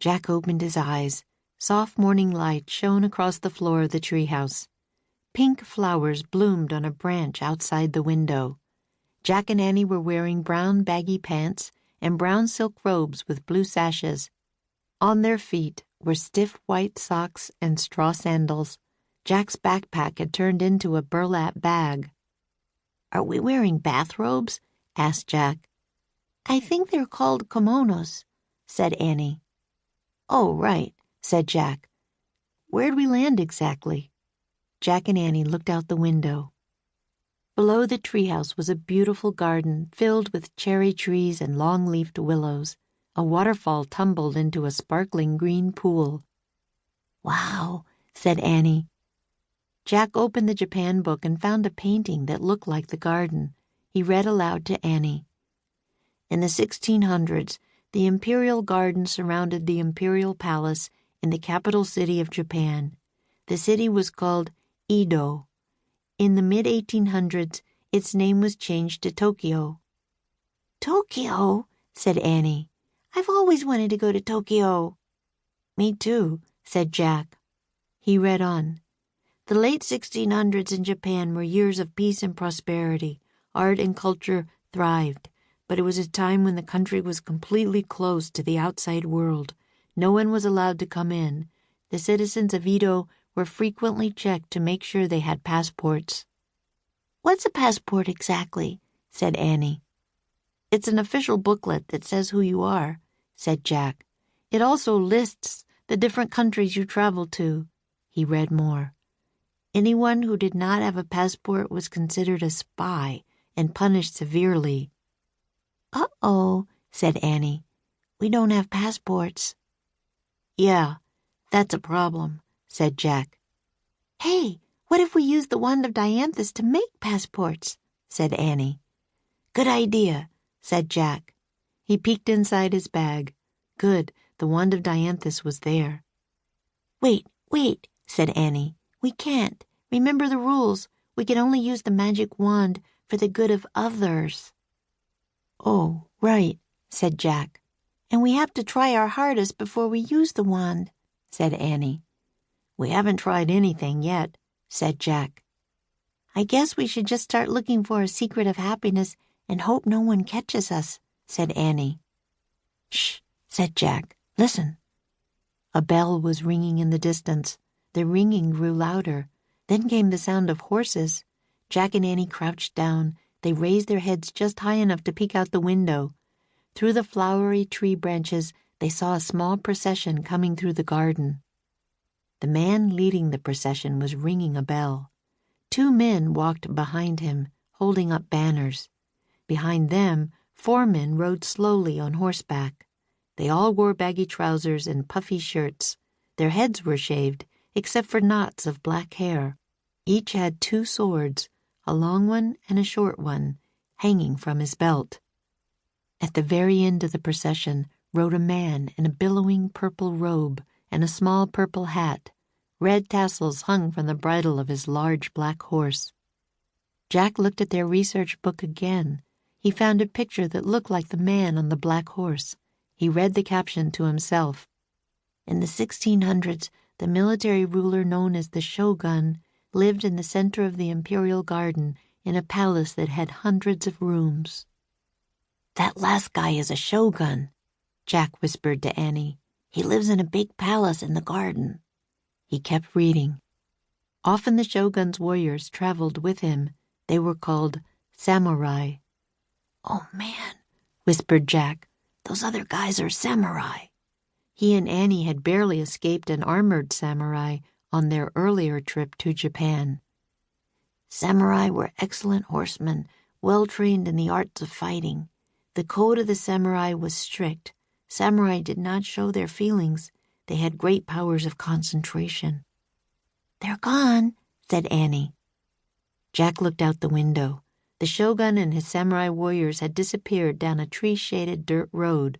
Jack opened his eyes. Soft morning light shone across the floor of the treehouse. Pink flowers bloomed on a branch outside the window. Jack and Annie were wearing brown baggy pants and brown silk robes with blue sashes. On their feet were stiff white socks and straw sandals. Jack's backpack had turned into a burlap bag. "Are we wearing bathrobes?" asked Jack. "I think they're called kimonos," said Annie. "Oh, right," said Jack. "Where'd we land exactly?" Jack and Annie looked out the window. Below the treehouse was a beautiful garden filled with cherry trees and long-leafed willows. A waterfall tumbled into a sparkling green pool. "Wow," said Annie. Jack opened the Japan book and found a painting that looked like the garden. He read aloud to Annie. "In the 1600s, the imperial garden surrounded the imperial palace in the capital city of Japan. The city was called Edo. In the mid-1800s, its name was changed to Tokyo." "Tokyo?" said Annie. "I've always wanted to go to Tokyo." "Me too," said Jack. He read on. "The late 1600s in Japan were years of peace and prosperity. Art and culture thrived, but it was a time when the country was completely closed to the outside world. No one was allowed to come in. The citizens of Edo were frequently checked to make sure they had passports." "What's a passport exactly?" said Annie. "It's an official booklet that says who you are," said Jack. "It also lists the different countries you travel to." He read more. Anyone who did not have a passport was considered a spy and punished severely. "Uh-oh," said Annie. "We don't have passports." "Yeah, that's a problem," said Jack. "Hey, what if we use the wand of Dianthus to make passports?" said Annie. "Good idea," said Jack. He peeked inside his bag. Good, the wand of Dianthus was there. Wait, said Annie. "We can't. Remember the rules. We can only use the magic wand for the good of others." "Oh, right," said Jack. "And we have to try our hardest before we use the wand," said Annie. "We haven't tried anything yet," said Jack. "I guess we should just start looking for a secret of happiness and hope no one catches us," said Annie. "Shh," said Jack. "Listen." A bell was ringing in the distance. The ringing grew louder. Then came the sound of horses. Jack and Annie crouched down. They raised their heads just high enough to peek out the window. Through the flowery tree branches, they saw a small procession coming through the garden. The man leading the procession was ringing a bell. Two men walked behind him, holding up banners. Behind them, 4 men rode slowly on horseback. They all wore baggy trousers and puffy shirts. Their heads were shaved, except for knots of black hair. Each had 2 swords, a long one and a short one, hanging from his belt. At the very end of the procession rode a man in a billowing purple robe and a small purple hat. Red tassels hung from the bridle of his large black horse. Jack looked at their research book again. He found a picture that looked like the man on the black horse. He read the caption to himself. In the 1600s, the military ruler known as the Shogun lived in the center of the imperial garden in a palace that had hundreds of rooms. "That last guy is a shogun," Jack whispered to Annie. "He lives in a big palace in the garden." He kept reading. Often the shogun's warriors traveled with him. They were called samurai. "Oh, man," whispered Jack. "Those other guys are samurai." He and Annie had barely escaped an armored samurai on their earlier trip to Japan. Samurai were excellent horsemen, well trained in the arts of fighting. The code of the samurai was strict. Samurai did not show their feelings. They had great powers of concentration. "They're gone," said Annie. Jack looked out the window. The shogun and his samurai warriors had disappeared down a tree-shaded dirt road.